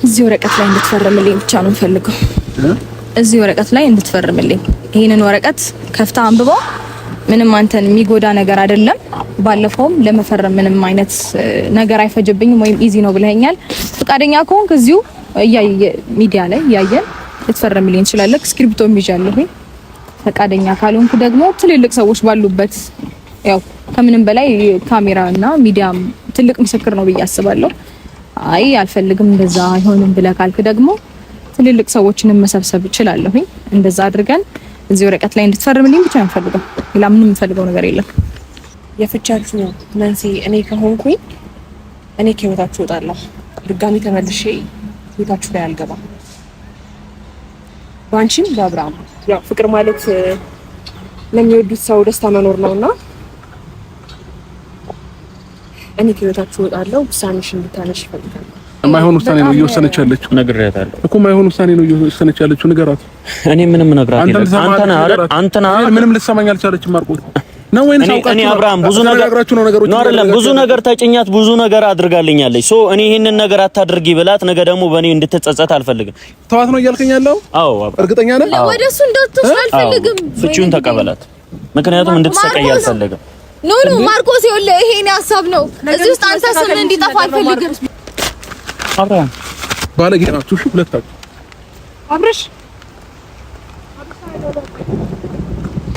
እዚህ ወረቀት ላይ እንድትፈርምልኝ ብቻ ነው ፈልገው። እዚህ ወረቀት ላይ እንድትፈርምልኝ። ይሄንን ወረቀት ከፍታ አንብበው። ምንም አንተን የሚጎዳ ነገር አይደለም። ባለፈውም ለመፈረም ምንም አይነት ነገር አይፈጅብኝም ወይም ኢዚ ነው ብለኸኛል። ፈቃደኛ ከሆንክ እዚሁ ሚዲያ ላይ ያየን ልትፈርምልኝ እንችላለን። እስክሪፕቶም ይዣለሁኝ። ፈቃደኛ ካልሆንኩ ደግሞ ትልልቅ ሰዎች ባሉበት ያው ከምንም በላይ ካሜራና ሚዲያም ትልቅ ምስክር ነው ብዬ አስባለሁ። አይ አልፈልግም እንደዛ አይሆንም ብለህ ካልክ ደግሞ ትልልቅ ሰዎችንም መሰብሰብ እችላለሁኝ። እንደዛ አድርገን እዚህ ወረቀት ላይ እንድትፈርምልኝ ብቻ ነው የምፈልገው። ሌላ ምንም የምፈልገው ነገር የለም። የፍቻችሁ መንስኤ እኔ ከሆንኩኝ እኔ ከህይወታችሁ እወጣለሁ። ድጋሚ ተመልሼ ህይወታችሁ ላይ አልገባም። ባንቺም በአብርሃም ያው ፍቅር ማለት ለሚወዱት ሰው ደስታ መኖር ነውና እኔ ከህይወታችሁ እወጣለሁ። ውሳኔሽን እንድታነሽ እፈልጋለሁ። የማይሆን ውሳኔ ነው እየወሰነች ያለችው። ነግሬያታለሁ እኮ የማይሆን ውሳኔ ነው እየወሰነች ያለችው። ንገራት። እኔ ምንም ነግራት የለም። አንተና ምንም ልትሰማኝ አልቻለችም። ማርቆስ ነው ወይስ አውቃችሁ? እኔ አብርሃም ብዙ ነገር ተጭኛት ብዙ ነገር አድርጋልኛለች። ሶ እኔ ይሄንን ነገር አታድርጊ ብላት ነገ ደግሞ በእኔ እንድትጸጸት አልፈልግም። ተዋት ነው እያልከኝ ያለው? አዎ እርግጠኛ ነህ? ወደሱ እንዳትወስድ አልፈልግም። ፍቺውን ተቀበላት። ምክንያቱም እንድትሰቀይ አልፈልግም። ኖ ማርቆስ ይኸውልህ፣ ይሄኔ ሀሳብ ነው። እዚህ ውስጥ አንተ ስም እንዲጠፋ አልፈልግም። አብርሃም ባለጌ ናችሁ ሁለታችሁ። አብርሽ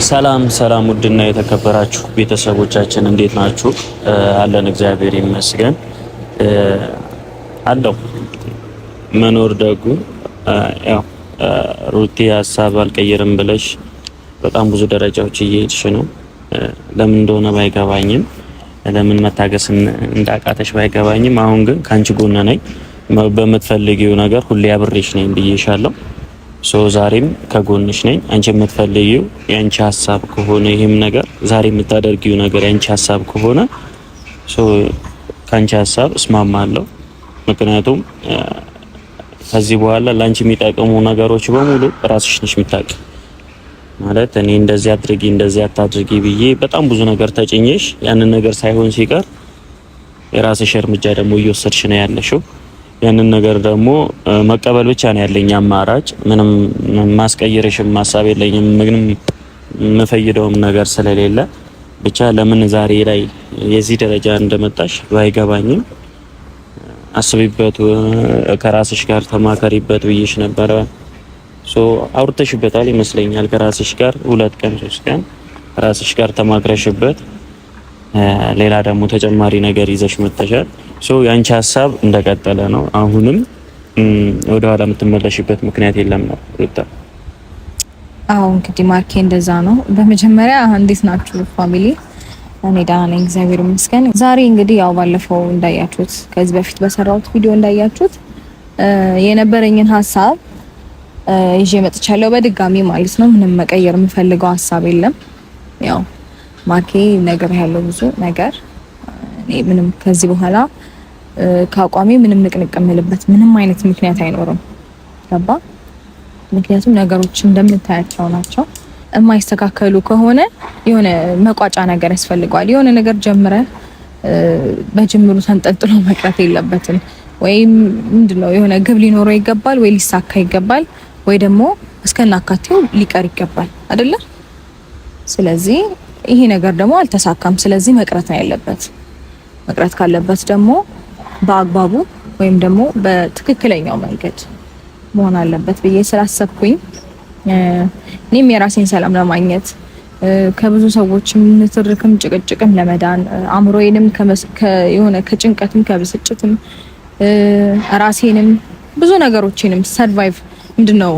ሰላም ውድና የተከበራችሁ ቤተሰቦቻችን እንዴት ናችሁ? አለን እግዚአብሔር ይመስገን። አለው መኖር ደጉ። ያው ሩቲ ሀሳብ አልቀየርም ብለሽ በጣም ብዙ ደረጃዎች እየሄድሽ ነው። ለምን እንደሆነ ባይገባኝም ለምን መታገስ እንዳቃተሽ ባይገባኝም አሁን ግን ካንቺ ጎን ነኝ። በመትፈልጊው ነገር ሁሌ አብሬሽ ነኝ ብዬሻለሁ። ዛሬም ከጎንሽ ነኝ። አንቺ የምትፈልጊው ያንቺ ሀሳብ ከሆነ ይሄም ነገር ዛሬ የምታደርጊው ነገር ያንቺ ሀሳብ ከሆነ ካንቺ ሀሳብ እስማማለሁ። ምክንያቱም ከዚህ በኋላ ላንቺ የሚጠቅሙ ነገሮች በሙሉ ራስሽ ነሽ የምታውቂው። ማለት እኔ እንደዚህ አድርጊ እንደዚህ አታድርጊ ብዬ በጣም ብዙ ነገር ተጭኘሽ ያንን ነገር ሳይሆን ሲቀር የራስሽ እርምጃ ደግሞ እየወሰድሽ ነው ያለሽው። ያንን ነገር ደግሞ መቀበል ብቻ ነው ያለኝ አማራጭ። ምንም ማስቀየርሽም ሐሳብ የለኝም። ምንም መፈይደውም ነገር ስለሌለ ብቻ ለምን ዛሬ ላይ የዚህ ደረጃ እንደመጣሽ ባይገባኝም አስቢበት፣ ከራስሽ ጋር ተማከሪበት ብዬሽ ነበረ። አውርተሽበታል ይመስለኛል። ከራስሽ ጋር 2 ቀን 3 ቀን ራስሽ ጋር ተማክረሽበት ሌላ ደግሞ ተጨማሪ ነገር ይዘሽ መጥተሻል። ያንቺ ሀሳብ እንደቀጠለ ነው። አሁንም ወደ ኋላ የምትመለሽበት ምክንያት የለም ነው ሩታ። አዎ እንግዲህ ማርኬ እንደዛ ነው። በመጀመሪያ እንዴት ናችሁ ፋሚሊ? እኔ ደህና ነኝ እግዚአብሔር ይመስገን። ዛሬ እንግዲህ ያው ባለፈው እንዳያችሁት ከዚህ በፊት በሰራሁት ቪዲዮ እንዳያችሁት የነበረኝን ሀሳብ ይዤ መጥቻለሁ በድጋሚ ማለት ነው። ምንም መቀየር የምፈልገው ሀሳብ የለም። ያው ማርኬ ነገር ያለው ብዙ ነገር እኔ ምንም ከዚህ በኋላ ከአቋሜ ምንም ንቅንቅ የምልበት ምንም አይነት ምክንያት አይኖርም። ገባ? ምክንያቱም ነገሮች እንደምታያቸው ናቸው። የማይስተካከሉ ከሆነ የሆነ መቋጫ ነገር ያስፈልገዋል። የሆነ ነገር ጀምረ በጅምሩ ተንጠልጥሎ መቅረት የለበትም። ወይም ምንድነው የሆነ ግብ ሊኖረው ይገባል፣ ወይ ሊሳካ ይገባል፣ ወይ ደግሞ እስከናካቴው ሊቀር ይገባል አይደለ? ስለዚህ ይሄ ነገር ደግሞ አልተሳካም። ስለዚህ መቅረት ነው ያለበት። መቅረት ካለበት ደግሞ በአግባቡ ወይም ደግሞ በትክክለኛው መንገድ መሆን አለበት ብዬ ስላሰብኩኝ እኔም የራሴን ሰላም ለማግኘት ከብዙ ሰዎችም ንትርክም ጭቅጭቅም ለመዳን አእምሮዬንም የሆነ ከጭንቀትም ከብስጭትም ራሴንም ብዙ ነገሮችንም ሰርቫይቭ ምንድነው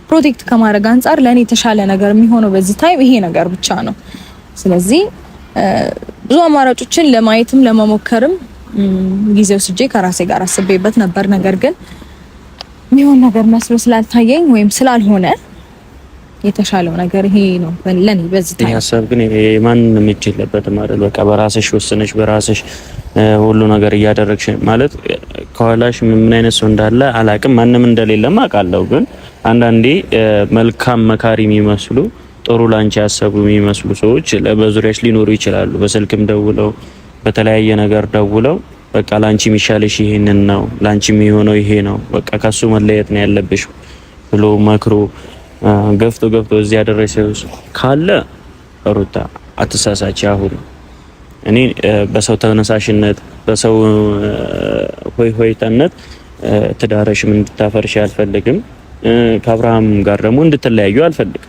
ፕሮቴክት ከማድረግ አንፃር ለኔ የተሻለ ነገር የሚሆነው በዚህ ታይም ይሄ ነገር ብቻ ነው። ስለዚህ ብዙ አማራጮችን ለማየትም ለመሞከርም ጊዜው ስጄ ከራሴ ጋር አስቤበት ነበር። ነገር ግን የሚሆን ነገር መስሎ ስላልታየኝ ወይም ስላልሆነ የተሻለው ነገር ይሄ ነው ለኔ በዚህ ታይም። ሀሳብ ግን ማንንም እጅ የለበትም አይደል? በቃ በራስሽ ወስነሽ በራስሽ ሁሉ ነገር እያደረግሽ ማለት ከኋላሽ ምን አይነት ሰው እንዳለ አላቅም፣ ማንም እንደሌለም አውቃለሁ። ግን አንዳንዴ መልካም መካሪ የሚመስሉ ጥሩ ላንቺ ያሰቡ የሚመስሉ ሰዎች በዙሪያሽ ሊኖሩ ይችላሉ። በስልክም ደውለው በተለያየ ነገር ደውለው በቃ ላንቺ የሚሻልሽ ይሄንን ነው፣ ላንቺ የሚሆነው ይሄ ነው፣ በቃ ከሱ መለየት ነው ያለብሽ ብሎ መክሮ ገፍቶ እዚህ ያደረሰው ካለ ሩታ አትሳሳች። አሁን እኔ በሰው ተነሳሽነት በሰው ሆይሆይታነት ትዳርሽም እንድታፈርሽ አልፈልግም። ከአብርሃም ጋር ደግሞ እንድትለያዩ አልፈልግም።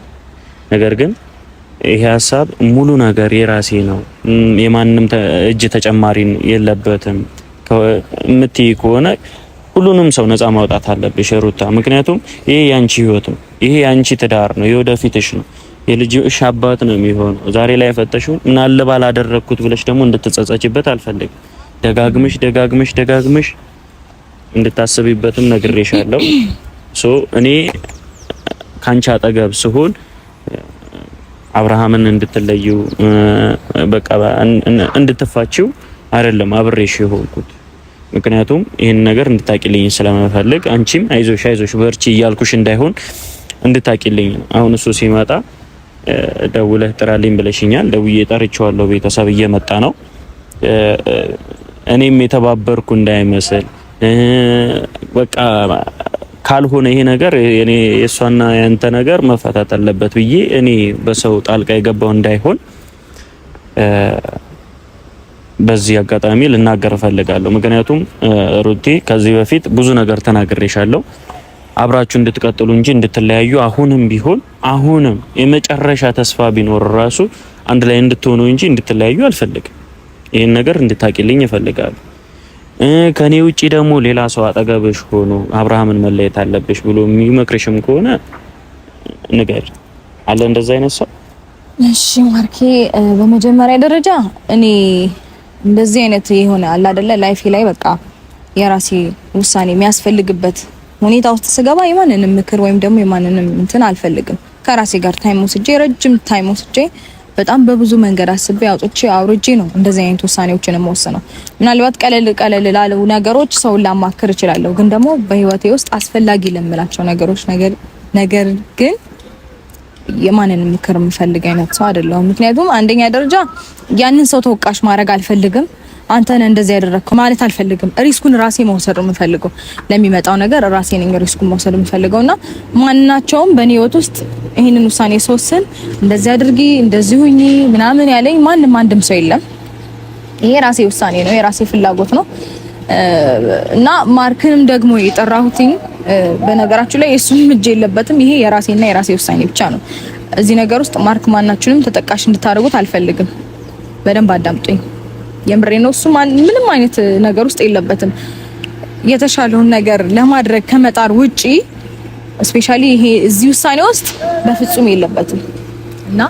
ነገር ግን ይሄ ሀሳብ ሙሉ ነገር የራሴ ነው፣ የማንም እጅ ተጨማሪ የለበትም እምትይ ከሆነ ሁሉንም ሰው ነፃ ማውጣት አለብሽ ሩታ። ምክንያቱም ይሄ ያንቺ ህይወት ነው፣ ይሄ ያንቺ ትዳር ነው፣ የወደፊትሽ ነው፣ የልጅሽ አባት ነው የሚሆነው። ዛሬ ላይ ፈተሽው ምናለ ባላደረኩት ብለሽ ደግሞ እንድትጸጸችበት አልፈልግም። ደጋግመሽ እንድታስቢበትም ነግሬሻለሁ። እኔ ካንቺ አጠገብ ስሆን አብርሃምን እንድትለዩ በቃ እንድትፋቺው አይደለም አብሬሽ የሆንኩት። ምክንያቱም ይሄን ነገር እንድታቂልኝ ስለመፈልግ አንቺም አይዞሽ በርቺ እያልኩሽ እንዳይሆን እንድታቂልኝ ነው። አሁን እሱ ሲመጣ ደውለህ ጥራልኝ ብለሽኛል። ደውዬ ጠርቼዋለሁ። ቤተሰብ እየመጣ ነው። እኔም የተባበርኩ እንዳይመስል በቃ ካልሆነ ይሄ ነገር የሷና ያንተ ነገር መፈታት አለበት ብዬ እኔ በሰው ጣልቃ የገባው እንዳይሆን በዚህ አጋጣሚ ልናገር ፈልጋለሁ። ምክንያቱም ሩቲ ከዚህ በፊት ብዙ ነገር ተናግሬሻለሁ። አብራችሁ እንድትቀጥሉ እንጂ እንድትለያዩ አሁንም የመጨረሻ ተስፋ ቢኖር ራሱ አንድ ላይ እንድትሆኑ እንጂ እንድትለያዩ አልፈልግም። ይሄን ነገር እንድታቂልኝ እፈልጋለሁ። ከኔ ውጪ ደግሞ ሌላ ሰው አጠገብሽ ሆኖ አብርሃምን መለየት አለብሽ ብሎ የሚመክርሽም ከሆነ ንገር አለ እንደዛ አይነት ሰው። እሺ ማርኬ፣ በመጀመሪያ ደረጃ እኔ እንደዚህ አይነት የሆነ አለ አይደለ ላይፌ ላይ በቃ የራሴ ውሳኔ የሚያስፈልግበት ሁኔታ ውስጥ ስገባ የማንንም ምክር ወይም ደግሞ የማንንም እንትን አልፈልግም። ከራሴ ጋር ታይም ወስጄ ረጅም ታይም ወስጄ በጣም በብዙ መንገድ አስቤ አውጥቼ አውርጄ ነው እንደዚህ አይነት ውሳኔዎችን የምወስነው። ምናልባት ቀለል ላሉ ነገሮች ሰውን ላማክር እችላለሁ፣ ግን ደግሞ በህይወቴ ውስጥ አስፈላጊ ለምላቸው ነገሮች ነገር ግን የማንንም ምክር የምፈልግ አይነት ሰው አይደለሁም። ምክንያቱም አንደኛ ደረጃ ያንን ሰው ተወቃሽ ማድረግ አልፈልግም። አንተ ነህ እንደዚህ ያደረግከው ማለት አልፈልግም። ሪስኩን ራሴ መውሰድ ነው የምፈልገው። ለሚመጣው ነገር ራሴ ነኝ ሪስኩን መውሰድ የምፈልገውና ማንናቸውም በእኔ ህይወት ውስጥ ይሄንን ውሳኔ ስወስን እንደዚህ አድርጊ እንደዚህ ሁኚ ምናምን ያለኝ አንድም ሰው የለም። ይሄ ራሴ ውሳኔ ነው፣ የራሴ ፍላጎት ነው እና ማርክንም ደግሞ የጠራሁትኝ በነገራችሁ ላይ እሱም እጅ የለበትም። ይሄ የራሴና የራሴ ውሳኔ ብቻ ነው። እዚህ ነገር ውስጥ ማርክ ማናችሁንም ተጠቃሽ እንድታደርጉት አልፈልግም። በደንብ አዳምጡኝ። የምሬ ነው። እሱ ምንም አይነት ነገር ውስጥ የለበትም። የተሻለውን ነገር ለማድረግ ከመጣር ውጪ ስፔሻሊ ይሄ እዚህ ውሳኔ ውስጥ በፍጹም የለበትም እና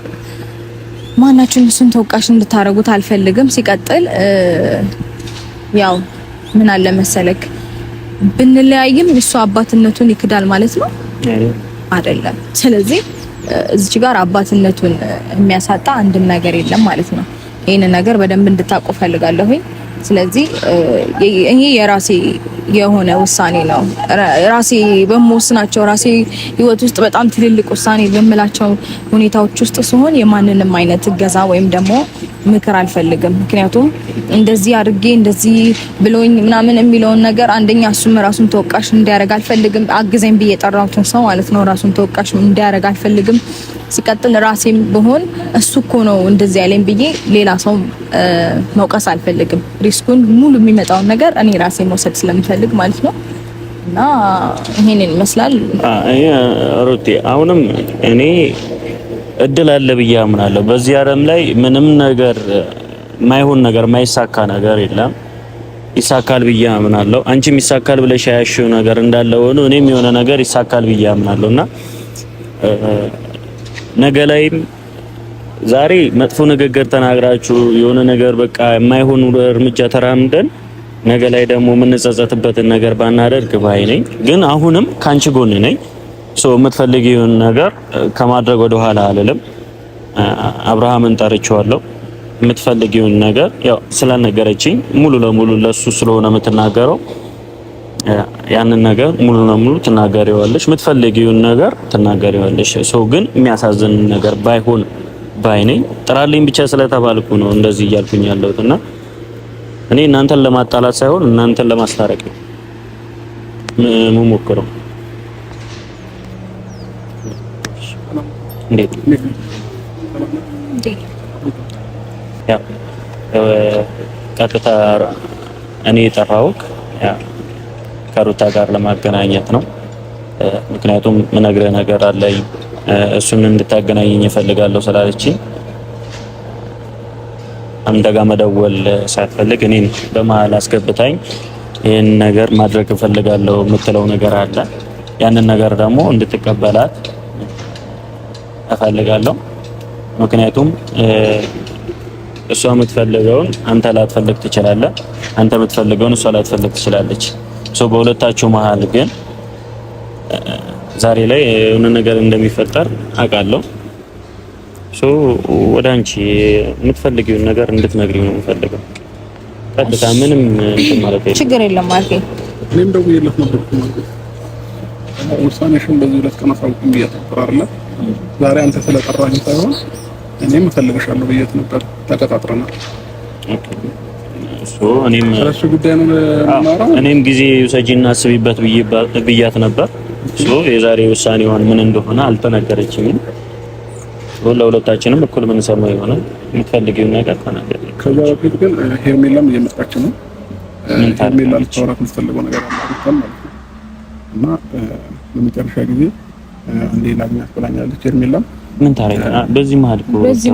ማናችሁም እሱን ተወቃሽ እንድታደርጉት አልፈልግም። ሲቀጥል ያው ምን አለ መሰለክ ብንለያይም እሱ አባትነቱን ይክዳል ማለት ነው አይደለም። ስለዚህ እዚህ ጋር አባትነቱን የሚያሳጣ አንድም ነገር የለም ማለት ነው። ይሄን ነገር በደንብ እንድታውቁ ፈልጋለሁ። ስለዚህ ይሄ የራሴ የሆነ ውሳኔ ነው። ራሴ በመወስናቸው ራሴ ህይወት ውስጥ በጣም ትልልቅ ውሳኔ በምላቸው ሁኔታዎች ውስጥ ሲሆን የማንንም አይነት እገዛ ወይም ደግሞ ምክር አልፈልግም። ምክንያቱም እንደዚህ አድርጌ እንደዚህ ብሎኝ ምናምን የሚለውን ነገር አንደኛ እሱም ራሱን ተወቃሽ እንዲያደርግ አልፈልግም። አግዘኝ ብዬ የጠራሁትን ሰው ማለት ነው ራሱን ተወቃሽ እንዲያደርግ አልፈልግም። ሲቀጥል ራሴም ብሆን እሱ እኮ ነው እንደዚህ ያለኝ ብዬ ሌላ ሰው መውቀስ አልፈልግም። ሪስኩን ሙሉ የሚመጣውን ነገር እኔ ራሴ መውሰድ ስለምፈልግ ማለት ነው እና ይሄንን ይመስላል። ሩቲ አሁንም እኔ እድል አለ ብዬ አምናለሁ። በዚህ ዓለም ላይ ምንም ነገር ማይሆን ነገር ማይሳካ ነገር የለም። ይሳካል ብዬ አምናለሁ። አንቺም ይሳካል ብለሽ ያያሽው ነገር እንዳለ ሆኖ እኔም የሆነ ነገር ይሳካል ብዬ አምናለሁና ነገ ላይም ዛሬ መጥፎ ንግግር ተናግራችሁ የሆነ ነገር በቃ የማይሆን እርምጃ ተራምደን ነገ ላይ ደግሞ የምንጸጸትበትን ነገር ባናደርግ ባይ ነኝ። ግን አሁንም ካንቺ ጎን ነኝ። የምትፈልጊውን ነገር ከማድረግ ወደ ኋላ አልልም። አብርሃምን ጠርቼዋለሁ። የምትፈልጊውን ነገር ያው ስላልነገረችኝ ሙሉ ለሙሉ ለሱ ስለሆነ የምትናገረው ያንን ነገር ሙሉ ለሙሉ ትናገሪዋለሽ። የምትፈልጊውን ነገር ትናገሪዋለሽ። ግን የሚያሳዝን ነገር ባይሆን ባይ ነኝ። ጥራልኝ ብቻ ስለተባልኩ ነው እንደዚህ እያልኩኝ ያለሁትና እኔ እናንተን ለማጣላት ሳይሆን እናንተን ለማስታረቅ ነው የምሞክረው። እንዴት ያው ቀጥታ እኔ የጠራሁት ከሩታ ጋር ለማገናኘት ነው። ምክንያቱም ምነግርህ ነገር አለኝ እሱን እንድታገናኘኝ እፈልጋለሁ ስላለችኝ አንተ ጋር መደወል ሳትፈልግ እኔን በመሀል አስገብታኝ ይሄን ነገር ማድረግ እፈልጋለሁ የምትለው ነገር አለ። ያንን ነገር ደግሞ እንድትቀበላት እፈልጋለሁ። ምክንያቱም እሷ የምትፈልገውን አንተ ላትፈልግ ትችላለህ፣ አንተ የምትፈልገውን እሷ ላትፈልግ ትችላለች። በሁለታችሁ መሀል ግን ዛሬ ላይ የሆነ ነገር እንደሚፈጠር አውቃለሁ። ወደ አንቺ የምትፈልጊውን ነገር እንድትነግሪው ነው የምፈልገው። ቀጥታ ምንም እንትን ማለት አይደለም። ችግር የለም ማርኬ። እኔም ደውዬለት ነበር ማለት ውሳኔሽን በዚህ ሁለት ቀን አሳውቅም ብያት ነበር አይደል? ዛሬ አንተ ስለጠራኝ ሳይሆን እኔም እፈልግሻለሁ ብያት ነበር። ተቀጣጥረናል። እኔም ስለሱ ጉዳይ ነው የምናወራው። እኔም ጊዜ ውሰጂና አስቢበት ብያት ነበር። የዛሬ ውሳኔዋን ምን እንደሆነ አልተነገረችኝም። ለሁለታችንም እኩል ምን ሰማው ይሆናል። የምትፈልጊው ነገር ተናገር። ከዛ በፊት ግን ሄርሜላም እየመጣች ነው። ሄርሜላ ልታወራት የምትፈልገው ነገር አለ ማለት ነው። እና በመጨረሻ ጊዜ አንዴ ላግኛት ብላኛለች ሄርሜላም። ምን ታረጋና በዚህ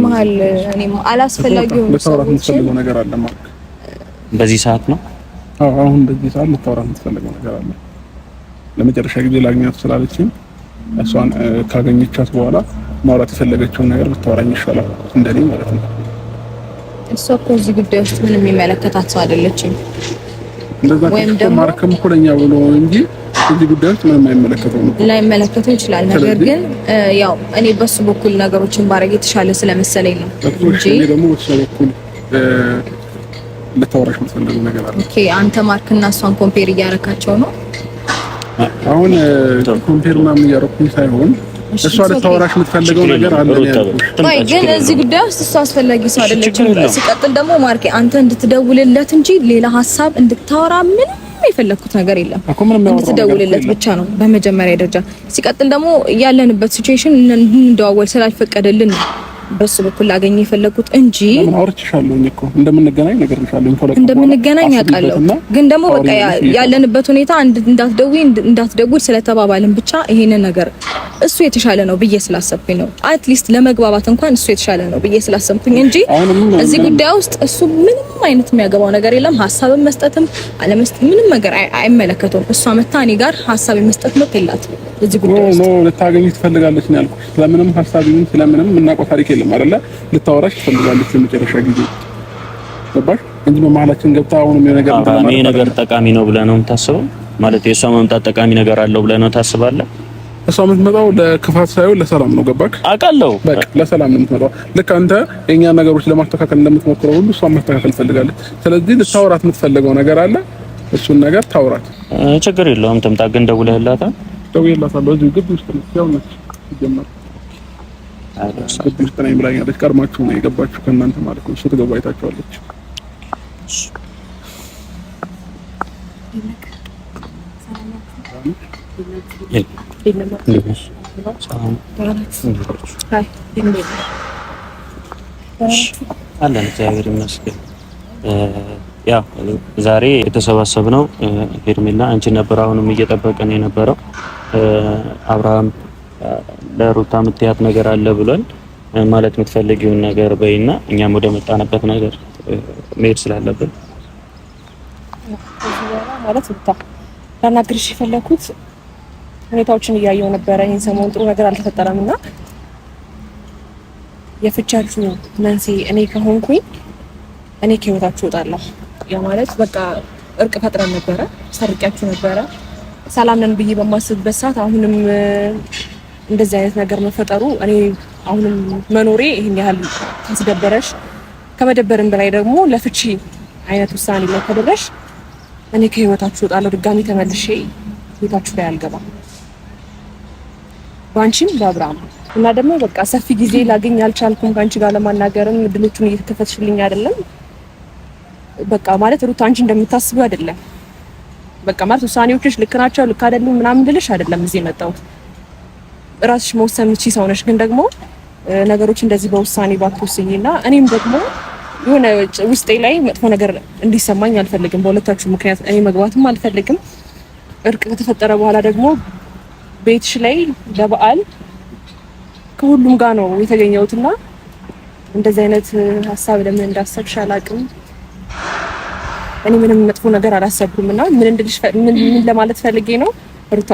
መሀል እኔም አላስፈላጊው ልታወራት የምትፈልገው ነገር አለ ማለት በዚህ ሰዓት ነው። አሁን በዚህ ሰዓት ልታወራት የምትፈልገው ነገር አለ። ለመጨረሻ ጊዜ ላግኛት ስላለችኝ እሷን ካገኘቻት በኋላ ማውራት የፈለገችውን ነገር ብታወራኝ ይሻላል እንደኔ ማለት ነው። እሷ እኮ እዚህ ጉዳይ ውስጥ ምንም የሚመለከታት ሰው አይደለችም። ወይም ደግሞ ማርከም እኮ ለኛ ብሎ እንጂ እዚህ ጉዳይ ውስጥ ምንም አይመለከተውም። ላይመለከተው ይችላል። ነገር ግን ያው እኔ በሱ በኩል ነገሮችን ባረግ የተሻለ ስለመሰለኝ ነው እንጂ እኔ ደግሞ በሱ በኩል ልታወራሽ የምትፈልገው ነገር አለ። ኦኬ አንተ ማርክና እሷን ኮምፔር እያረካቸው ነው። አሁን ኮምፔር ምናምን እያረኩኝ ሳይሆን እሷ ልታወራሽ የምትፈልገው ነገር አለ ያልኩሽ። ቆይ ግን እዚህ ጉዳይ ውስጥ እሷ አስፈላጊ ሰው አይደለችም። ሲቀጥል ደግሞ ማርኬ አንተ እንድትደውልለት እንጂ ሌላ ሀሳብ እንድታወራ ምንም የፈለኩት ነገር የለም። እንድትደውልለት ብቻ ነው በመጀመሪያ ደረጃ። ሲቀጥል ደግሞ ያለንበት ሲቹዌሽን እንደዋወል ስላልፈቀደልን ነው በሱ በኩል ላገኝ የፈለኩት እንጂ ምን አውርቼሻለሁ እኮ እንደምንገናኝ ነገርልሻለሁ። እንደምንገናኝ አውቃለሁ። ግን ደግሞ በቃ ያለንበት ሁኔታ እንዳትደውል ስለተባባልን ብቻ ይሄንን ነገር እሱ የተሻለ ነው ብዬ ስላሰብኩኝ ነው። አትሊስት ለመግባባት እንኳን እሱ የተሻለ ነው ብዬ ስላሰብኩኝ እንጂ እዚህ ጉዳይ ውስጥ እሱ ምንም አይነት የሚያገባው ነገር የለም። ሀሳብን መስጠትም አለመስጠት ምንም ነገር አይመለከተውም። እሷ መታ እኔ ጋር ሀሳብ የመስጠት መብት የላትም እዚህ ጉዳይ ውስጥ። ልታገኝ ትፈልጋለች ነው ያልኩሽ። ስለምንም ሀሳብ ይሁን ስለምንም የምናውቀው ታሪክ የለም አይደለ? ልታወራሽ ትፈልጋለች ለመጨረሻ ጊዜ ገባሽ እንጂ በመሀላችን ገብታ አሁንም የነገር ነገር ጠቃሚ ነው ብለህ ነው የምታስበው? ማለት የእሷ መምጣት ጠቃሚ ነገር አለው ብለህ ነው ታስባለህ? እሷ የምትመጣው ለክፋት ሳይሆን ለሰላም ነው። ገባክ? አውቃለሁ። በቃ ለሰላም ነው የምትመጣው። ልክ አንተ የኛ ነገሮች ለማስተካከል እንደምትሞክረው ሁሉ እሷ ማስተካከል ፈልጋለች። ስለዚህ ልታወራት የምትፈልገው ነገር አለ። እሱን ነገር ታውራት። ችግር የለውም። ትምጣ። ግን ደውለህላታል? ደውዬላታለሁ። እዚሁ ግቢ ውስጥ ነው ያው ነች ጀመር ግቢ ውስጥ ነው ብላኛለች። ቀድማችሁ ነው የገባችሁ ከእናንተ ማለት ነው። እሱ ትገባ አይታችኋለች። አለን እግዚአብሔር ይመስገን። ያው ዛሬ የተሰባሰብነው ሄርሜላ አንቺ ነበር አሁንም እየጠበቀን የነበረው። አብርሃም ለሩታ የምትያት ነገር አለ ብሏል። ማለት የምትፈልጊውን ነገር በይና እኛም ወደ መጣንበት ነገር መሄድ ስላለብን ማለት ሩታ ላናግርሽ የፈለኩት ሁኔታዎችን እያየሁ ነበረ። ይሄን ሰሞን ጥሩ ነገር አልተፈጠረምና የፍቻችሁ መንስኤ እኔ ከሆንኩኝ እኔ ከህይወታችሁ እወጣለሁ። ያ ማለት በቃ እርቅ ፈጥረን ነበረ፣ ሰርቂያችሁ ነበረ፣ ሰላም ነን ብዬ በማስብበት ሰዓት አሁንም እንደዚህ አይነት ነገር መፈጠሩ እኔ አሁንም መኖሬ ይሄን ያህል ካስደበረሽ ከመደበርም በላይ ደግሞ ለፍቺ አይነት ውሳኔ ላይ ከደረሽ እኔ ከህይወታችሁ እወጣለሁ። ድጋሚ ተመልሼ ህይወታችሁ ላይ አልገባም ባንቺም በአብርሃም እና ደግሞ በቃ ሰፊ ጊዜ ላገኝ አልቻልኩም። ካንቺ ጋር ለማናገርም እድሎቹን እየተከፈትሽልኝ አይደለም። በቃ ማለት ሩታ አንቺ እንደምታስቢው አይደለም። በቃ ማለት ውሳኔዎችሽ ልክ ናቸው ልክ አይደሉም ምናምን ልልሽ አይደለም እዚህ የመጣሁት። ራስሽ መወሰን የምትችይ ሰው ነሽ። ግን ደግሞ ነገሮች እንደዚህ በውሳኔ ባትወስኝና እኔም ደግሞ የሆነ ውስጤ ላይ መጥፎ ነገር እንዲሰማኝ አልፈልግም። በሁለታችሁ ምክንያት እኔ መግባትም አልፈልግም። እርቅ ከተፈጠረ በኋላ ደግሞ ቤትሽ ላይ ለበዓል ከሁሉም ጋር ነው የተገኘሁትና እንደዚህ አይነት ሀሳብ ለምን እንዳሰብሽ አላውቅም። እኔ ምንም መጥፎ ነገር አላሰብኩምና ምን ለማለት ፈልጌ ነው ሩታ፣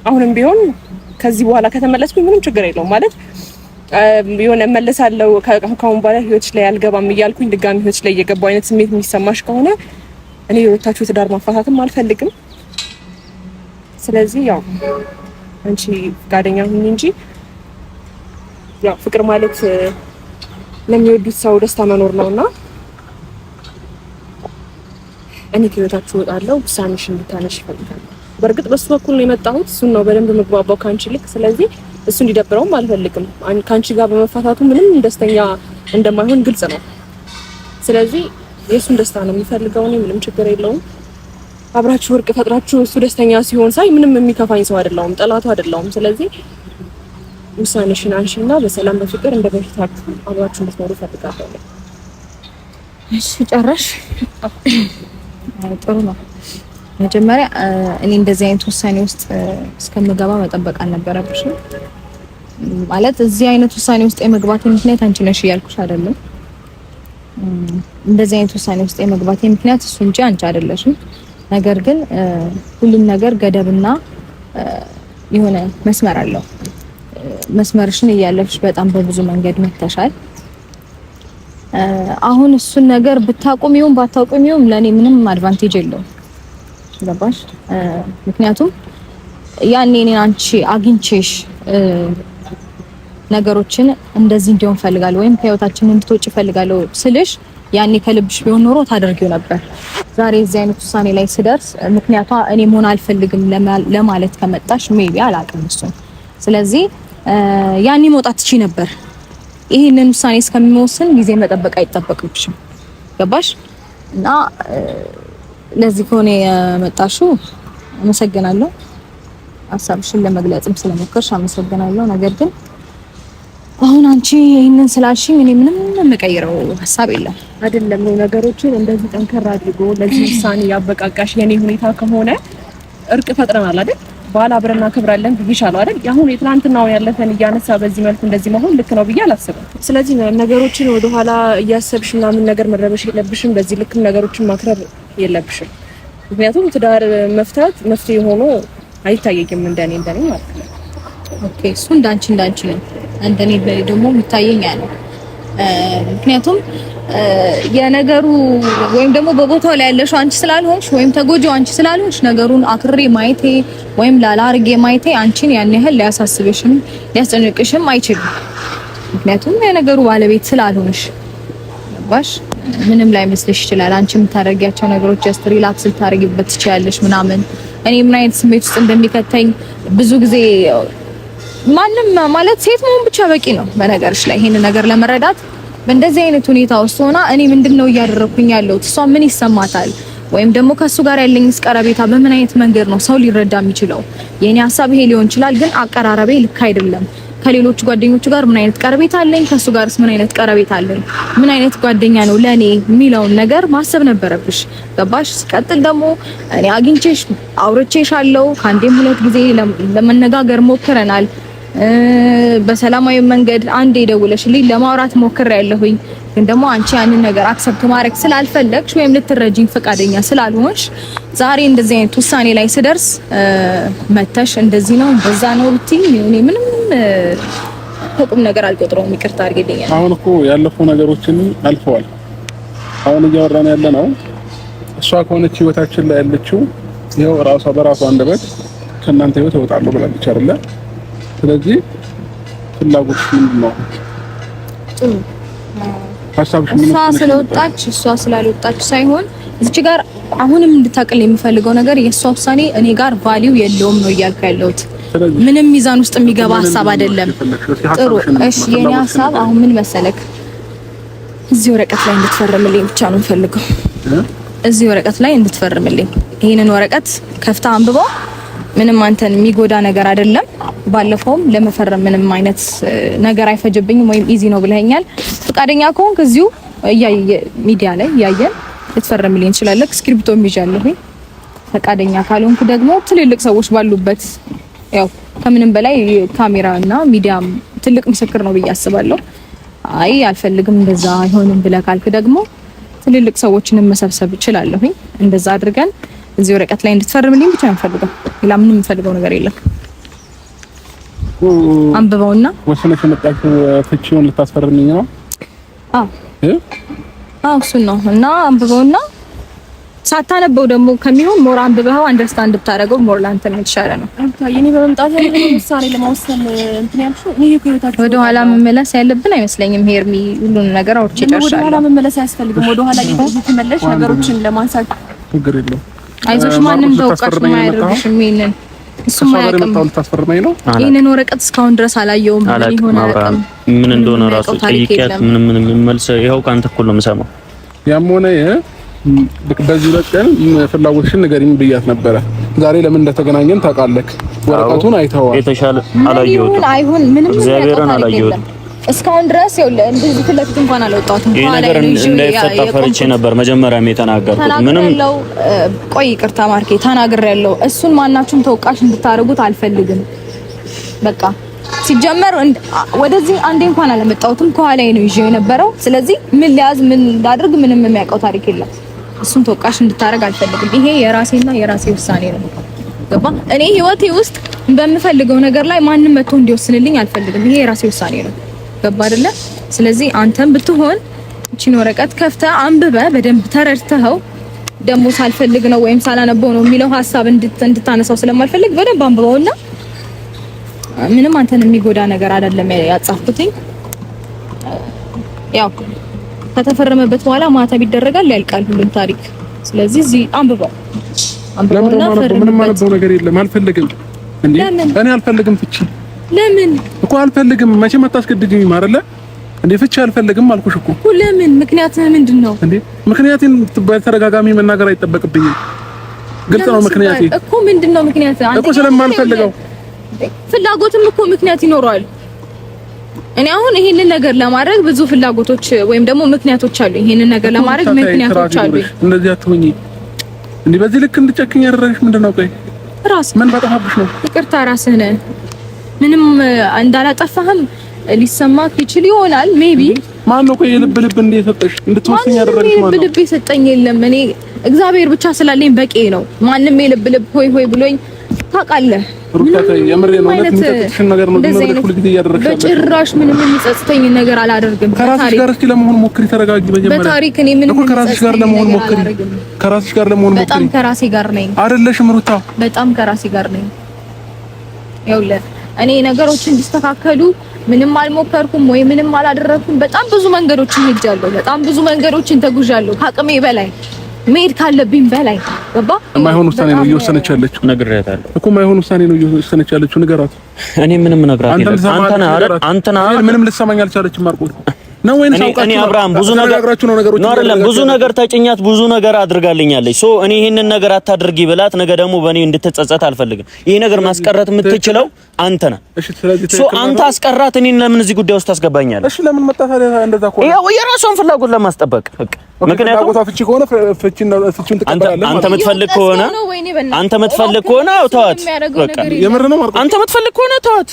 አሁንም ቢሆን ከዚህ በኋላ ከተመለስኩኝ ምንም ችግር የለውም ማለት የሆነ መለሳለሁ ከአሁን በኋላ ህይወትሽ ላይ አልገባም እያልኩኝ ድጋሚ ህይወትሽ ላይ እየገባው አይነት ስሜት የሚሰማሽ ከሆነ እኔ የወታችሁ ትዳር ማፋታትም አልፈልግም። ስለዚህ ያው አንቺ ፈቃደኛ ሁኚ እንጂ ያው ፍቅር ማለት ለሚወዱት ሰው ደስታ መኖር ነውና እኔ ከህይወታችሁ እወጣለሁ። ውሳኔሽን እንድታነሽ ይፈልጋል። በእርግጥ በሱ በኩል ነው የመጣሁት። እሱን ነው በደንብ መግባባው ካንቺ ልክ። ስለዚህ እሱ እንዲደብረውም አልፈልግም። ካንቺ ጋር በመፋታቱ ምንም ደስተኛ እንደማይሆን ግልጽ ነው። ስለዚህ የእሱን ደስታ ነው የሚፈልገው። እኔ ምንም ችግር የለውም። አብራችሁ እርቅ ፈጥራችሁ እሱ ደስተኛ ሲሆን ሳይ ምንም የሚከፋኝ ሰው አይደለሁም፣ ጠላቱ አይደለሁም። ስለዚህ ውሳኔሽን አንሺና በሰላም በፍቅር እንደ በፊታችሁ አብራችሁ እንድትኖሩ እፈልጋለሁ። እሺ ጨረሽ? ጥሩ ነው። መጀመሪያ እኔ እንደዚህ አይነት ውሳኔ ውስጥ እስከምገባ መጠበቅ አልነበረብሽም። ማለት እዚህ አይነት ውሳኔ ውስጥ የመግባት ምክንያት አንቺ ነሽ እያልኩሽ አይደለም። እንደዚህ አይነት ውሳኔ ውስጥ የመግባት ምክንያት እሱ እንጂ አንቺ አይደለሽም። ነገር ግን ሁሉም ነገር ገደብና የሆነ መስመር አለው። መስመርሽን እያለፍሽ በጣም በብዙ መንገድ መተሻል። አሁን እሱን ነገር ብታቆሚውም ባታቆሚውም ለኔ ምንም አድቫንቴጅ የለውም። ገባሽ? ምክንያቱም ያኔ እኔ አንቺ አግኝቼሽ ነገሮችን እንደዚህ እንዲሆን ፈልጋለሁ ወይም ከህይወታችን እንድትወጪ ፈልጋለሁ ስልሽ ያኔ ከልብሽ ቢሆን ኖሮ ታደርጊው ነበር። ዛሬ እዚህ አይነት ውሳኔ ላይ ስደርስ ምክንያቷ እኔ መሆን አልፈልግም ለማለት ከመጣሽ ሜቢ አላውቅም እሱን። ስለዚህ ያኔ መውጣት ትቺ ነበር። ይሄንን ውሳኔ እስከሚወስን ጊዜ መጠበቅ አይጠበቅብሽም። ገባሽ? እና ለዚህ ከሆነ የመጣሽው አመሰግናለሁ። ሀሳብሽን ለመግለጽም ስለሞከርሽ አመሰግናለሁ። ነገር ግን አሁን አንቺ ይሄንን ስላልሽኝ እኔ ምንም የምቀይረው ሀሳብ የለም። አይደለም ነው ነገሮችን እንደዚህ ጠንከር አድርጎ ለዚህ ውሳኔ ያበቃቃሽ የኔ ሁኔታ ከሆነ እርቅ ፈጥረናል አይደል? በኋላ አብረን እናከብራለን ብዬሻለሁ አይደል? ያሁን የትናንትናው ያለፈን እያነሳ በዚህ መልኩ እንደዚህ መሆን ልክ ነው ብዬ አላስብም። ስለዚህ ነገሮችን ወደኋላ እያሰብሽ ምናምን ነገር መረበሽ የለብሽም። በዚህ ልክም ነገሮችን ማክረር የለብሽም። ምክንያቱም ትዳር መፍታት መፍትሄ ሆኖ አይታየኝም እንደኔ ማለት ነው። ኦኬ፣ እሱ እንዳንቺ ነው። እንደኔ ደግሞ የሚታየኝ ያለው ምክንያቱም የነገሩ ወይም ደግሞ በቦታው ላይ ያለሽው አንቺ ስላልሆንሽ ወይም ተጎጂው አንቺ ስላልሆንሽ ነገሩን አክሬ ማየቴ ወይም ላላርጌ ማየቴ አንቺን ያን ያህል ሊያሳስብሽም ሊያስጨንቅሽም አይችልም። ምክንያቱም የነገሩ ባለቤት ስላልሆንሽ ባሽ ምንም ላይ መስልሽ ይችላል። አንቺ የምታደርጊያቸው ነገሮች ጀስት ሪላክስ ልታደርጊበት ትችያለሽ ምናምን። እኔ ምን አይነት ስሜት ውስጥ እንደሚከተኝ ብዙ ጊዜ ማንም ማለት ሴት መሆን ብቻ በቂ ነው በነገርሽ ላይ ይሄን ነገር ለመረዳት። በእንደዚህ አይነት ሁኔታ ውስጥ ሆና እኔ ምንድነው እያደረኩኝ ያለሁት፣ እሷ ምን ይሰማታል፣ ወይም ደግሞ ከሱ ጋር ያለኝስ ቀረቤታ በምን አይነት መንገድ ነው ሰው ሊረዳ የሚችለው? የኔ ሀሳብ ይሄ ሊሆን ይችላል፣ ግን አቀራረቤ ልክ አይደለም። ከሌሎች ጓደኞቹ ጋር ምን አይነት ቀረቤታ አለኝ፣ ከሱ ጋርስ ምን አይነት ቀረቤታ አለኝ፣ ምን አይነት ጓደኛ ነው ለኔ የሚለውን ነገር ማሰብ ነበረብሽ። ገባሽ? ሲቀጥል ደግሞ እኔ አግኝቼሽ አውርቼሻለሁ። ከአንዴም ሁለት ጊዜ ለመነጋገር ሞክረናል። በሰላማዊ መንገድ አንዴ ደውለሽልኝ ለማውራት ሞክሬያለሁኝ። ግን ደግሞ አንቺ ያንን ነገር አክሰፕት ማድረግ ስላልፈለግሽ ወይም ልትረጂኝ ፈቃደኛ ስላልሆንሽ ዛሬ እንደዚህ አይነት ውሳኔ ላይ ስደርስ መተሽ እንደዚህ ነው እንደዛ ነው ብትይ እኔ ምንም ቁም ነገር አልቆጥረውም። ይቅርታ አድርጊልኝ። አሁን እኮ ያለፉ ነገሮችን አልፈዋል። አሁን እያወራን ያለ ነው እሷ ከሆነች ህይወታችን ላይ ያለችው ይኸው ራሷ በራሷ አንደበት ከእናንተ ህይወት እወጣለሁ ብላለች አይደለ? ስለዚህ ፍላጎት ምንድን ነው? ሀሳብሽ ምን ነው? እሷ ስላልወጣች ሳይሆን እዚች ጋር አሁንም እንድታቀል የምፈልገው ነገር የእሷ ውሳኔ እኔ ጋር ቫልዩ የለውም ነው እያልኩ ያለሁት። ምንም ሚዛን ውስጥ የሚገባ ሀሳብ አይደለም። ጥሩ እሺ፣ የኔ ሀሳብ አሁን ምን መሰለክ፣ እዚህ ወረቀት ላይ እንድትፈርምልኝ ብቻ ነው ፈልገው። እዚህ ወረቀት ላይ እንድትፈርምልኝ። ይሄንን ወረቀት ከፍታ አንብበው። ምንም አንተን የሚጎዳ ነገር አይደለም። ባለፈውም ለመፈረም ምንም አይነት ነገር አይፈጅብኝም ወይም ኢዚ ነው ብለኸኛል። ፈቃደኛ ከሆንክ እዚሁ ሚዲያ ላይ ያየን ልትፈርምልኝ ትችላለህ። እስክሪፕቶም ይዣለሁኝ። ፈቃደኛ ካልሆንክ ደግሞ ትልልቅ ሰዎች ባሉበት ያው ከምንም በላይ ካሜራ እና ሚዲያም ትልቅ ምስክር ነው ብዬ አስባለሁ። አይ አልፈልግም እንደዛ አይሆንም ብለህ ካልክ ደግሞ ትልልቅ ሰዎችንም መሰብሰብ እችላለሁኝ። እንደዛ አድርገን እዚህ ወረቀት ላይ እንድትፈርምልኝ ብቻ ነው የምፈልገው። ሌላ ምንም የምፈልገው ነገር የለም። አንብበውና ወሰነሽ መጣችሁ ፍቺውን ልታስፈርምልኝ ነው? አዎ እሱን ነው እና አንብበውና ሳታነበው ደግሞ ከሚሆን ሞር አንብበው አንደርስታንድ ብታደርገው ሞር ላንተ የተሻለ ነው። የኔ በመምጣት ውሳኔ ለማወሰን እንትን ያልሽው ይሄ ከህይወታችሁ ወደ ኋላ መመለስ ያለብን አይመስለኝም። ሄርሚ ሁሉን ነገር አውርቼ ጨርሻለሁ። ወደ ኋላ መመለስ አያስፈልግም። ወደ ኋላ እየተመለሽ ነገሮችን ለማንሳት ችግር የለውም። አይዞሽ፣ ማንም ተወቃሽ ማያደርግሽም። ይሄንን እሱም አያውቅም። ይሄንን ወረቀት እስካሁን ድረስ አላየውም። ምን እንደሆነ ራሱ ጠይቂያት ምንም መልስ ይኸው ካንተ እኮ ነው የምሰማው። ያም ሆነ በዚህ ለቀን ፍላጎትሽን ንገሪኝ ብያት ነበረ። ዛሬ ለምን እንደተገናኘን ታውቃለህ። ወረቀቱን አይተኸዋል። የተሻለ አላየሁትም። አይሁን ምንም እግዚአብሔርን አላየሁትም። እስካሁን ድረስ እንደዚህ ፍለፊት እንኳን አልወጣሁትም። ይሄ ነገር እንዳይፈታ ፈርቼ ነበር መጀመሪያም የተናገርኩት። ምንም ቆይ ይቅርታ ማርኬ ተናግሬያለሁ። እሱን ማናችሁም ተወቃሽ እንድታረጉት አልፈልግም። በቃ ሲጀመር ወደዚህ አንዴ እንኳን አልመጣሁትም። ከኋላዬ ነው ይዤው የነበረው። ስለዚህ ምን ሊያዝ ምን ላድርግ ምንም የሚያውቀው ታሪክ የለም። እሱን ተወቃሽ እንድታረግ አልፈልግም። ይሄ የራሴና የራሴ ውሳኔ ነው። ገባ? እኔ ህይወቴ ውስጥ በምፈልገው ነገር ላይ ማንም መጥቶ እንዲወስንልኝ አልፈልግም። ይሄ የራሴ ውሳኔ ነው። ገባ አይደለ? ስለዚህ አንተም ብትሆን እቺን ወረቀት ከፍተህ አንብበህ በደንብ ተረድተኸው ደግሞ ሳልፈልግ ነው ወይም ሳላነበው ነው የሚለው ሐሳብ እንድታነሳው ስለማልፈልግ በደንብ አንብበውና ምንም አንተን የሚጎዳ ነገር አይደለም ያጻፍኩትኝ። ያው ከተፈረመበት በኋላ ማተብ ይደረጋል፣ ያልቃል ሁሉም ታሪክ። ስለዚህ እዚህ አንብበው አንብበውና ምንም ማነበው ነገር የለም። አልፈልግም እንዴ እኔ አልፈልግም ፍቺ። ለምን እኮ አልፈልግም። መቼም አታስገድጂኝ ማረለ እንዴ ፍቺ አልፈልግም አልኩሽ እኮ። ለምን? ምክንያትህ ምንድነው እንዴ? ምክንያቴን በተደጋጋሚ መናገር አይጠበቅብኝም። ግልጽ ነው ምክንያቴ እኮ። ምንድነው ምክንያትህ? አንተ እኮ ስለማልፈልገው ፍላጎትም እኮ ምክንያት ይኖረዋል። እኔ አሁን ይሄንን ነገር ለማድረግ ብዙ ፍላጎቶች ወይም ደግሞ ምክንያቶች አሉ። ይሄንን ነገር ለማድረግ ምክንያቶች አሉ። እንደዚህ አትሁኚ እንዴ! በዚህ ልክ እንድጨክኝ ያደረግሽ ምንድነው? ቆይ ራስህ ምን ባጠፋብሽ ነው? ይቅርታ ራስህ ነህ። ምንም እንዳላጠፋህም ሊሰማክ ይችል ይሆናል። ሜቢ ማን ነው ቆይ የልብ ልብ እንደሰጠሽ እንድትወስኝ ያደረግሽ ማን ነው? ልብ የሰጠኝ የለም። እኔ እግዚአብሔር ብቻ ስላለኝ በቂ ነው። ማንም የልብ ልብ ሆይ ብሎኝ ታውቃለህ። ሩታታ የምሬ ነው። ማለት የሚጸጽትሽን ነገር ነው ማለት ሁሉ ጊዜ እያደረግሽ ያለሽ። በጭራሽ ምንም የሚጸጽተኝ ነገር አላደርግም። ከራስሽ ጋር እስኪ ለመሆን ሞክሪ። ተረጋጊ። በጀመረ በታሪክ እኔ ምንም ከራስሽ ጋር ለመሆን ሞክሪ። ከራስሽ ጋር ለመሆን ሞክሪ። በጣም ከራሴ ጋር ነኝ። አይደለሽም ሩታ? በጣም ከራሴ ጋር ነኝ። ይኸውልህ እኔ ነገሮች እንዲስተካከሉ ምንም አልሞከርኩም ወይ ምንም አላደረኩም። በጣም ብዙ መንገዶችን ሄጃለሁ። በጣም ብዙ መንገዶችን ተጉዣለሁ። ከአቅሜ በላይ መሄድ ካለብኝ በላይ ገባ። የማይሆን ውሳኔ ነው እየወሰነች ያለችው። ነግሬያታለሁ እኮ የማይሆን ውሳኔ ነው እየወሰነች ያለችው። ንገራት። እኔ ምንም ነግራት የለም። አንተና ምንም ልትሰማኝ አልቻለችም። ማርቆስ ነው ወይ ነው? እኔ አብርሃም ብዙ ነገር ተጭኛት ብዙ ነገር አድርጋልኛለች። ሶ እኔ ይሄንን ነገር አታድርጊ ብላት ነገ ደግሞ በእኔ እንድትጸጸት አልፈልግም። ይሄ ነገር ማስቀረት የምትችለው አንተ ነህ። ሶ አንተ አስቀራት። እኔን ለምን እዚህ ጉዳይ ውስጥ ታስገባኛለህ? እሺ ለምን መጣ ታዲያ? እንደዛ እኮ ያው የራሷን ፍላጎት ለማስጠበቅ ምክንያቱም ፍቺ ከሆነ ፍቺውን ትቀበላለህ። አንተ የምትፈልግ ከሆነ ተዋት። በቃ የምር ነው ማርቆስ። አንተ የምትፈልግ ከሆነ ተዋት።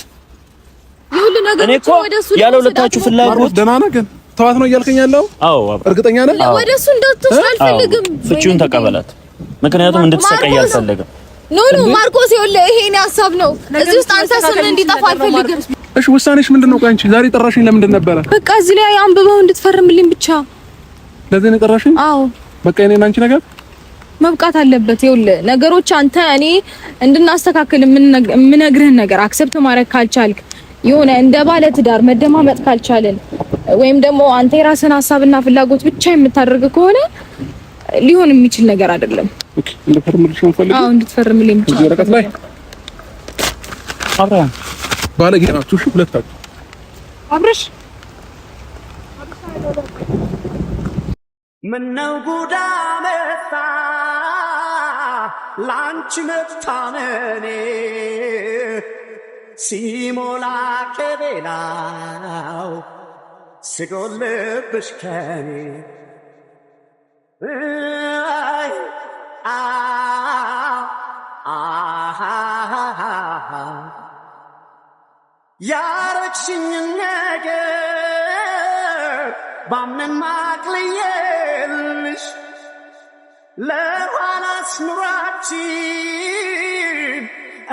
እኔ እኮ ያለ ሁለታችሁ ፍላጎት ደህና ነህ ግን ተዋት ነው እያልከኝ ያለው? አዎ እርግጠኛ ነህ? ወደሱ እንዳትወስድ አልፈልግም። ፍቺውን ተቀበላት። ምክንያቱም እንድትሰቃይ አልፈልግም። ኖ ማርቆስ ይኸውልህ ይሄ እኔ ሀሳብ ነው። እዚህ ውስጥ አንተ ስም እንዲጠፋ አልፈልግም። እሺ ውሳኔሽ ምንድነው? ቆይ አንቺ ዛሬ ጠራሽኝ ለምንድን ነበረ? በቃ እዚህ ላይ አንብበው እንድትፈርምልኝ ብቻ። ለዚህ ነው ጠራሽኝ? አዎ በቃ እኔና አንቺ ነገር መብቃት አለበት። ይኸውልህ ነገሮች አንተ እኔ እንድናስተካክል የምነግርህን ነገር አክሰፕት ማድረግ ካልቻልክ የሆነ እንደ ባለ ትዳር መደማመጥ ካልቻልን ወይም ደግሞ አንተ የራስን ሀሳብና ፍላጎት ብቻ የምታደርግ ከሆነ ሊሆን የሚችል ነገር አይደለም። ኦኬ እንድትፈርምልሽ እንፈልግ። አዎ እንድትፈርምልኝ ብቻ። ወረቀት ላይ አብረን ባለጌ ናችሁ ሁለታችሁ። አብረሽ ምነው ጉዳ መጣ ላንቺ መታመኔ ሲሞላ ከቤላው ስጎልብሽ ከኔ ያረግሽኝ ነገር ባምን ማቅልየልሽ ለኋላስ ኑሯችን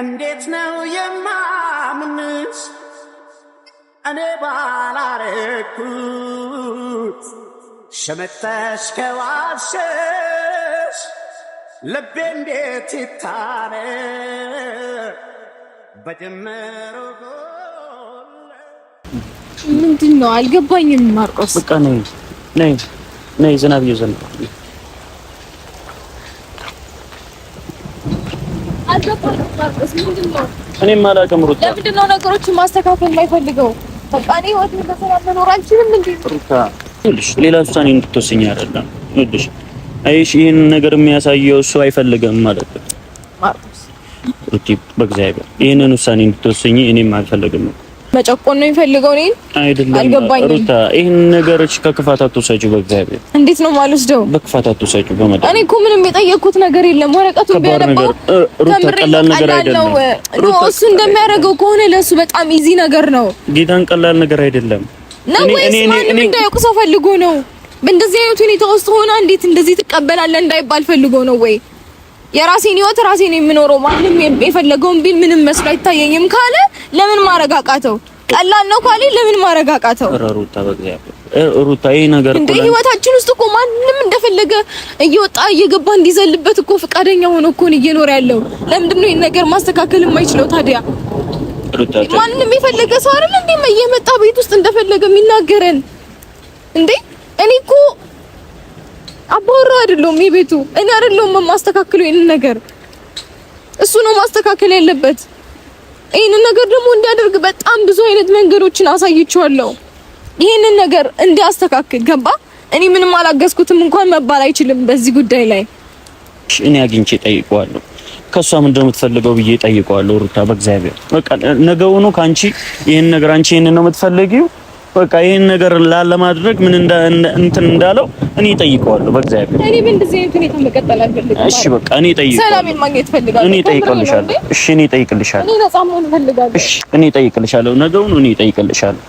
እንዴት ነው የማምንሽ እኔ ባላረኩት ሸመተሽ ከዋሸሽ ልቤ እንዴት ይታረቅ በጀመሮ ምንድን ነው አልገባኝም ማርቆስ በቃ ነይ ዝናብ እየዘነበ አልገባኝም ማርቆስ ምንድን ነው እኔም አላውቅም ሩታ ለምንድን ነው ነገሮችን ማስተካከል የማይፈልገው በቃ እኔ ወጥ በሰላም መኖር አልችልም እንዴ ሩታ ይኸውልሽ ሌላ ውሳኔ እንድትወስኝ አይደለም ይኸውልሽ አይሽ ይሄን ነገር የሚያሳየው እሱ አይፈልግም ማለት ነው ማርቆስ ሩቲ በእግዚአብሔር ይሄንን ውሳኔ እንድትወስኝ እኔም አልፈልግም መጨቆን ነው የሚፈልገው እኔ አይደለም አልገባኝም ሩታ ይሄን ነገሮች ከክፋት አትወሰጂው በእግዚአብሔር እንዴት ነው ማልወስደው በክፋት አትወሰጂው በመጣ እኔ እኮ ምንም የጠየቅኩት ነገር የለም ወረቀቱን ቢያነባው ሩታ ቀላል ነገር አይደለም እሱ እንደሚያደርገው ከሆነ ለሱ በጣም ኢዚ ነገር ነው ጌታን ቀላል ነገር አይደለም ነው ወይስ ማንም እንዳያውቅ ሰው ፈልጎ ነው በእንደዚህ አይነት ሁኔታ ውስጥ ሆና እንዴት እንደዚህ ትቀበላለህ እንዳይባል ፈልጎ ነው ወይ የራሴን ህይወት ራሴ ነው የምኖረው ማንም የፈለገውን ቢል ምንም መስሎ አይታየኝም ካለ ለምን ማረጋጋተው ቀላል ነው ካለ ለምን ማረጋጋተው ሩታ በእግዚአብሔር ሩታ ይሄ ነገር እንደ ህይወታችን ውስጥ እኮ ማንም እንደፈለገ እየወጣ እየገባ እንዲዘልበት እኮ ፈቃደኛ ሆኖ እኮ ነው እየኖረ ያለው ለምንድን ነው ይሄን ነገር ማስተካከል የማይችለው ታዲያ ሩታ ማንም የፈለገ ሰው አይደል እንዴ እየመጣ ቤት ውስጥ እንደፈለገ የሚናገረን እንዴ እኔ እኮ አባወራ አይደለም የቤቱ እኔ አይደለም ማስተካከለው ይሄን ነገር እሱ ነው ማስተካከል ያለበት ይሄን ነገር ደግሞ እንዲያደርግ በጣም ብዙ አይነት መንገዶችን አሳይቼዋለሁ ይሄንን ነገር እንዲያስተካክል ገባ እኔ ምንም አላገዝኩትም እንኳን መባል አይችልም በዚህ ጉዳይ ላይ እኔ አግኝቼ ጠይቀዋለሁ ከሷ ምንድን ነው የምትፈልገው ብዬ ጠይቀዋለሁ ሩታ በእግዚአብሔር በቃ ነገውኑ ካንቺ ይሄን ነገር አንቺ ይሄን ነው የምትፈልጊው በቃ ይሄን ነገር ለማድረግ ምን እንትን እንዳለው እኔ ጠይቀዋለሁ በእግዚአብሔር እኔ በእንደዚህ አይነት ሁኔታ መቀጠል አልፈልግም እሺ በቃ እኔ ጠይቀዋለሁ ሰላምን ማግኘት ፈልጋለሁ እኔ ጠይቅልሻለሁ እሺ እኔ ጠይቅልሻለሁ እኔ ነፃ መሆን ፈልጋለሁ እሺ እኔ ጠይቅልሻለሁ ነገውኑ እኔ ጠይቅልሻለሁ